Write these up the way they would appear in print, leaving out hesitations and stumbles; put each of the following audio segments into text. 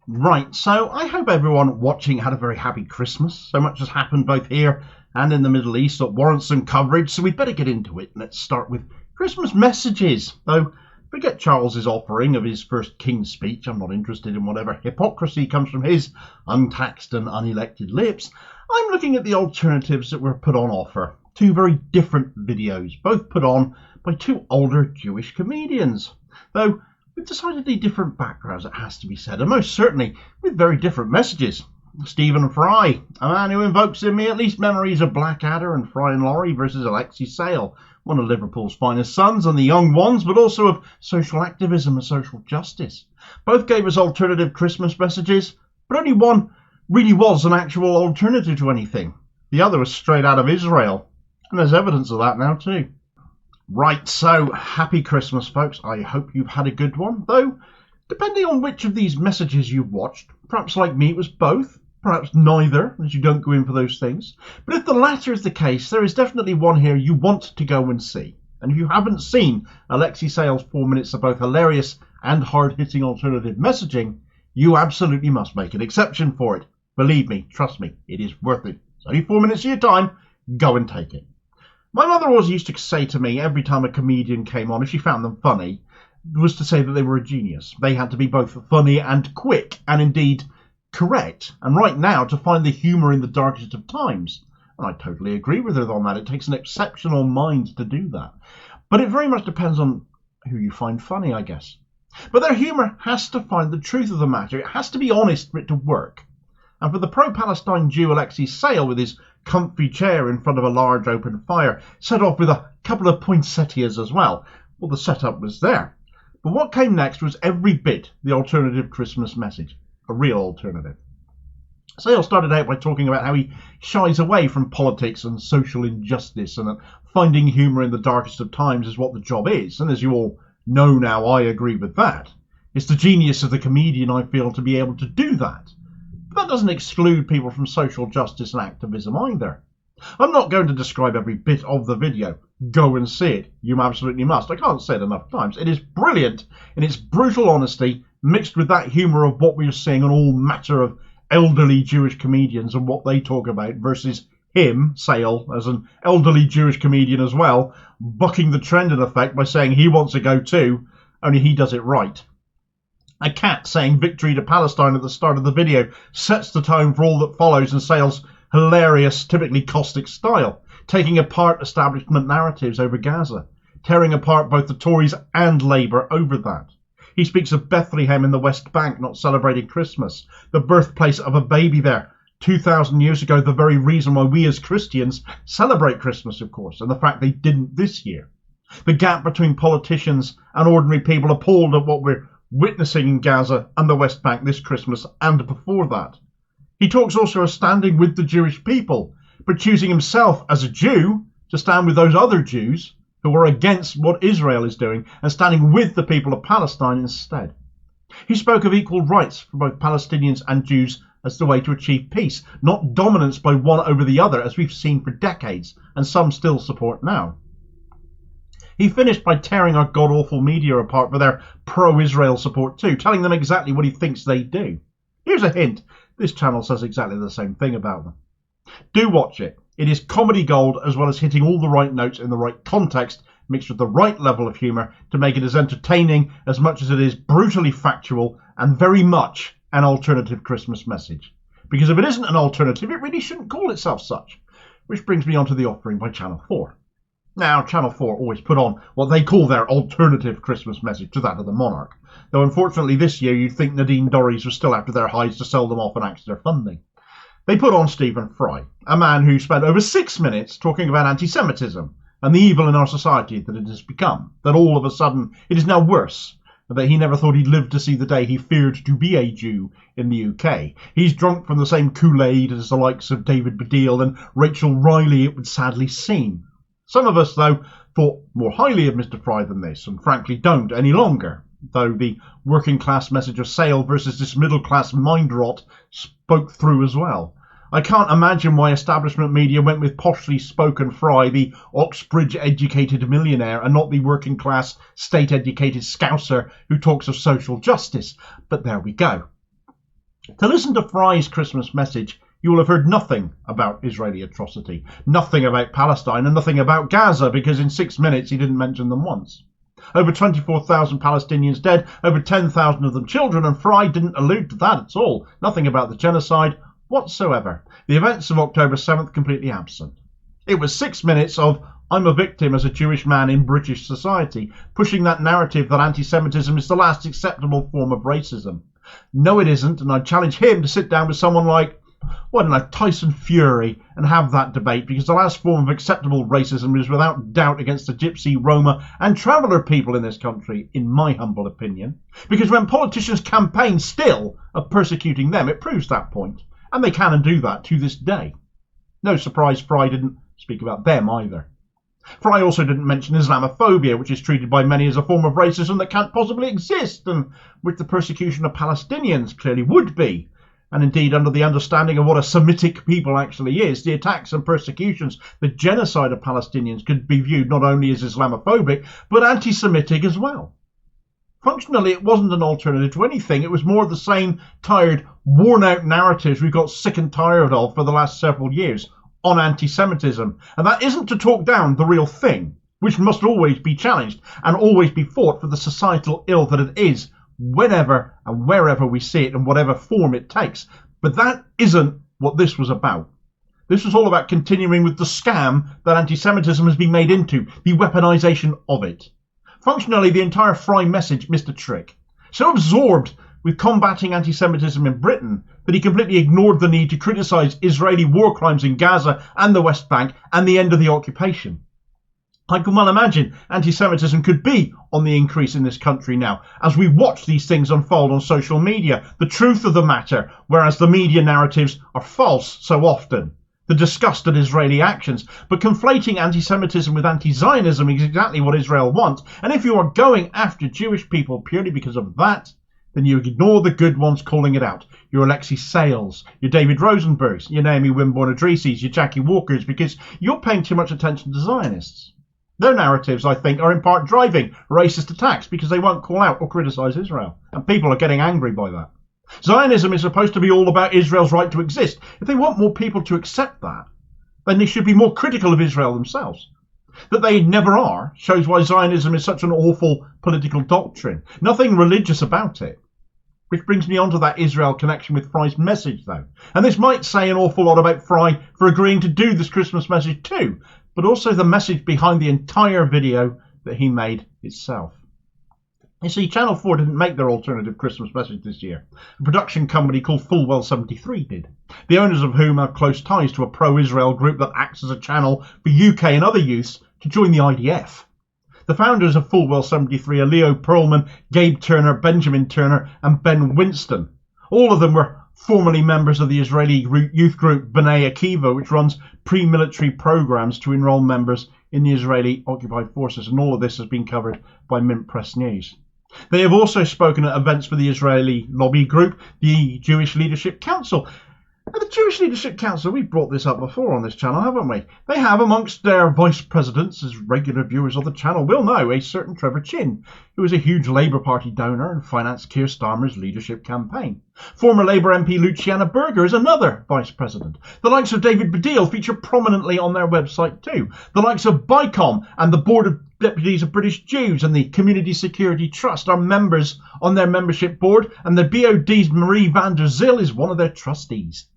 Right, so I hope everyone watching had a very happy Christmas. So much has happened both here and in the Middle East that warrants some coverage, so we'd better get into it. Let's start with Christmas messages. Though, forget Charles's offering of his first King's speech. I'm not interested in whatever hypocrisy comes from his untaxed and unelected lips. I'm looking at the alternatives that were put on offer. Two very different videos, both put on by two older Jewish comedians. Though, with decidedly different backgrounds, it has to be said, and most certainly with very different messages. Stephen Fry, a man who invokes in me at least memories of Blackadder and Fry and Laurie versus Alexei Sayle, one of Liverpool's finest sons and the young ones, but also of social activism and social justice. Both gave us alternative Christmas messages, but only one really was an actual alternative to anything. The other was straight out of Israel, and there's evidence of that now too. Right, so happy Christmas, folks. I hope you've had a good one, though depending on which of these messages you watched, perhaps like me it was both, perhaps neither, as you don't go in for those things. But if the latter is the case, there is definitely one here you want to go and see. And if you haven't seen Alexei Sayle's 4 minutes of both hilarious and hard-hitting alternative messaging, you absolutely must make an exception for it. Believe me, trust me, it is worth it. It's only 4 minutes of your time. Go and take it. My mother always used to say to me every time a comedian came on, if she found them funny, was to say that they were a genius. They had to be both funny and quick, and indeed correct. And right now, to find the humour in the darkest of times. And I totally agree with her on that. It takes an exceptional mind to do that. But it very much depends on who you find funny, I guess. But their humour has to find the truth of the matter. It has to be honest for it to work. And for the pro-Palestine Jew Alexei Sayle, with his comfy chair in front of a large open fire, set off with a couple of poinsettias as well. Well, the setup was there. But what came next was every bit the alternative Christmas message. A real alternative. Sayle started out by talking about how he shies away from politics and social injustice, and that finding humour in the darkest of times is what the job is. And as you all know now, I agree with that. It's the genius of the comedian, I feel, to be able to do that. But that doesn't exclude people from social justice and activism either. I'm not going to describe every bit of the video. Go and see it. You absolutely must. I can't say it enough times. It is brilliant in its brutal honesty, mixed with that humour of what we're seeing on all matter of elderly Jewish comedians and what they talk about, versus him, Sayle, as an elderly Jewish comedian as well, bucking the trend in effect by saying he wants to go too, only he does it right. A cat saying victory to Palestine at the start of the video sets the tone for all that follows in Sayle's hilarious, typically caustic style, taking apart establishment narratives over Gaza, tearing apart both the Tories and Labour over that. He speaks of Bethlehem in the West Bank not celebrating Christmas, the birthplace of a baby there 2,000 years ago, the very reason why we as Christians celebrate Christmas, of course, and the fact they didn't this year. The gap between politicians and ordinary people appalled at what we're witnessing in Gaza and the West Bank this Christmas and before that. He talks also of standing with the Jewish people, but choosing himself as a Jew to stand with those other Jews who are against what Israel is doing and standing with the people of Palestine instead. He spoke of equal rights for both Palestinians and Jews as the way to achieve peace, not dominance by one over the other as we've seen for decades and some still support now. He finished by tearing our god-awful media apart for their pro-Israel support too, telling them exactly what he thinks they do. Here's a hint. This channel says exactly the same thing about them. Do watch it. It is comedy gold, as well as hitting all the right notes in the right context, mixed with the right level of humour to make it as entertaining as much as it is brutally factual and very much an alternative Christmas message. Because if it isn't an alternative, it really shouldn't call itself such. Which brings me on to the offering by Channel 4. Now, Channel 4 always put on what they call their alternative Christmas message to that of the monarch. Though unfortunately this year you'd think Nadine Dorries was still after their hides to sell them off and axe their funding. They put on Stephen Fry, a man who spent over 6 minutes talking about anti-Semitism and the evil in our society that it has become, that all of a sudden it is now worse, and that he never thought he'd live to see the day he feared to be a Jew in the UK. He's drunk from the same Kool-Aid as the likes of David Baddiel and Rachel Riley, it would sadly seem. Some of us, though, thought more highly of Mr. Fry than this, and frankly don't any longer, though the working class message of Sayle versus this middle class mind rot spoke through as well. I can't imagine why establishment media went with poshly spoken Fry, the Oxbridge-educated millionaire, and not the working-class, state-educated scouser who talks of social justice. But there we go. To listen to Fry's Christmas message, you will have heard nothing about Israeli atrocity, nothing about Palestine, and nothing about Gaza, because in 6 minutes he didn't mention them once. Over 24,000 Palestinians dead, over 10,000 of them children, and Fry didn't allude to that at all. Nothing about the genocide whatsoever. The events of October 7th completely absent. It was 6 minutes of "I'm a victim as a Jewish man in British society," pushing that narrative that anti-Semitism is the last acceptable form of racism. No, it isn't, and I challenge him to sit down with someone like, well, I don't know, Tyson Fury and have that debate, because the last form of acceptable racism is without doubt against the Gypsy, Roma and Traveller people in this country, in my humble opinion. Because when politicians campaign still of persecuting them, it proves that point, and they can and do that to this day. No surprise Fry didn't speak about them either. Fry also didn't mention Islamophobia, which is treated by many as a form of racism that can't possibly exist, and which the persecution of Palestinians clearly would be. And indeed, under the understanding of what a Semitic people actually is, the attacks and persecutions, the genocide of Palestinians could be viewed not only as Islamophobic, but anti-Semitic as well. Functionally, it wasn't an alternative to anything. It was more of the same tired, worn-out narratives we've got sick and tired of for the last several years on anti-Semitism. And that isn't to talk down the real thing, which must always be challenged and always be fought for the societal ill that it is, whenever and wherever we see it, in whatever form it takes. But that isn't what this was about. This was all about continuing with the scam that anti-Semitism has been made into, the weaponisation of it. Functionally, the entire Fry message missed a trick. So absorbed with combating anti-Semitism in Britain that he completely ignored the need to criticise Israeli war crimes in Gaza and the West Bank and the end of the occupation. I can well imagine anti-Semitism could be on the increase in this country now, as we watch these things unfold on social media, the truth of the matter, whereas the media narratives are false so often, the disgust at Israeli actions. But conflating anti-Semitism with anti-Zionism is exactly what Israel wants, and if you are going after Jewish people purely because of that, then you ignore the good ones calling it out. Your Alexei Sayles, your David Rosenbergs, your Naomi Wimborne-Idrisis, your Jackie Walkers, because you're paying too much attention to Zionists. Their narratives, I think, are in part driving racist attacks because they won't call out or criticise Israel. And people are getting angry by that. Zionism is supposed to be all about Israel's right to exist. If they want more people to accept that, then they should be more critical of Israel themselves. That they never are shows why Zionism is such an awful political doctrine. Nothing religious about it. Which brings me on to that Israel connection with Fry's message, though. And this might say an awful lot about Fry for agreeing to do this Christmas message too, but also the message behind the entire video that he made itself. You see, Channel 4 didn't make their alternative Christmas message this year. A production company called Fulwell 73 did, the owners of whom have close ties to a pro-Israel group that acts as a channel for UK and other youths to join the IDF. The founders of Fulwell 73 are Leo Perlman, Gabe Turner, Benjamin Turner and Ben Winston. All of them were formerly members of the Israeli youth group B'nai Akiva, which runs pre-military programs to enroll members in the Israeli occupied forces, and all of this has been covered by Mint Press News. They have also spoken at events for the Israeli lobby group, the Jewish Leadership Council. And the Jewish Leadership Council, we've brought this up before on this channel, haven't we? They have amongst their vice presidents, as regular viewers of the channel will know, a certain Trevor Chin, who is a huge Labour Party donor and financed Keir Starmer's leadership campaign. Former Labour MP Luciana Berger is another vice president. The likes of David Baddiel feature prominently on their website too. The likes of BICOM and the Board of Deputies of British Jews and the Community Security Trust are members on their membership board, and the BOD's Marie van der Zyl is one of their trustees.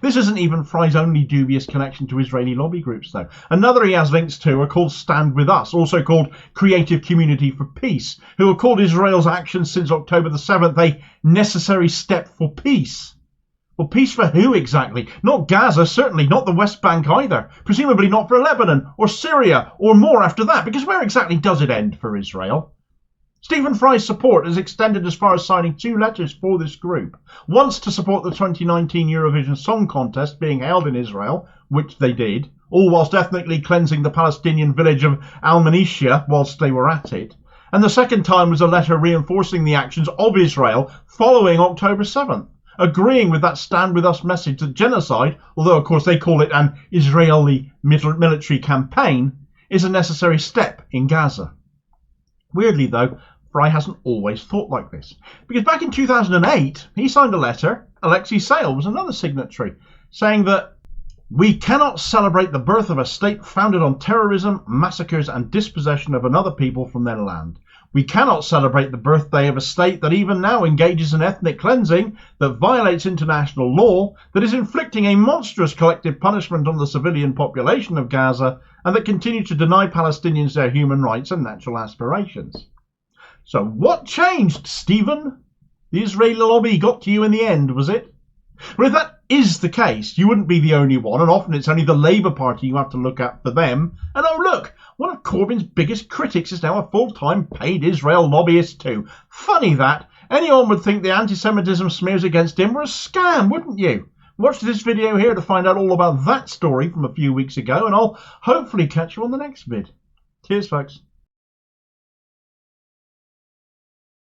This isn't even Fry's only dubious connection to Israeli lobby groups, though. Another he has links to are called Stand With Us, also called Creative Community for Peace, who have called Israel's actions since October the 7th a necessary step for peace. Well, peace for who exactly? Not Gaza, certainly not the West Bank either. Presumably not for Lebanon or Syria or more after that, because where exactly does it end for Israel? Stephen Fry's support is extended as far as signing 2 letters for this group. Once to support the 2019 Eurovision Song Contest being held in Israel, which they did, all whilst ethnically cleansing the Palestinian village of Al-Manisha whilst they were at it. And the second time was a letter reinforcing the actions of Israel following October 7th, agreeing with that Stand With Us message that genocide, although of course they call it an Israeli military campaign, is a necessary step in Gaza. Weirdly though, Fry hasn't always thought like this. Because back in 2008, he signed a letter, Alexei Sayle was another signatory, saying that we cannot celebrate the birth of a state founded on terrorism, massacres and dispossession of another people from their land. We cannot celebrate the birthday of a state that even now engages in ethnic cleansing, that violates international law, that is inflicting a monstrous collective punishment on the civilian population of Gaza, and that continues to deny Palestinians their human rights and natural aspirations. So what changed, Stephen? The Israeli lobby got to you in the end, was it? Well, if that is the case, you wouldn't be the only one, and often it's only the Labour Party you have to look at for them. And oh look, one of Corbyn's biggest critics is now a full-time paid Israel lobbyist too. Funny that. Anyone would think the anti-Semitism smears against him were a scam, wouldn't you? Watch this video here to find out all about that story from a few weeks ago, and I'll hopefully catch you on the next vid. Cheers, folks.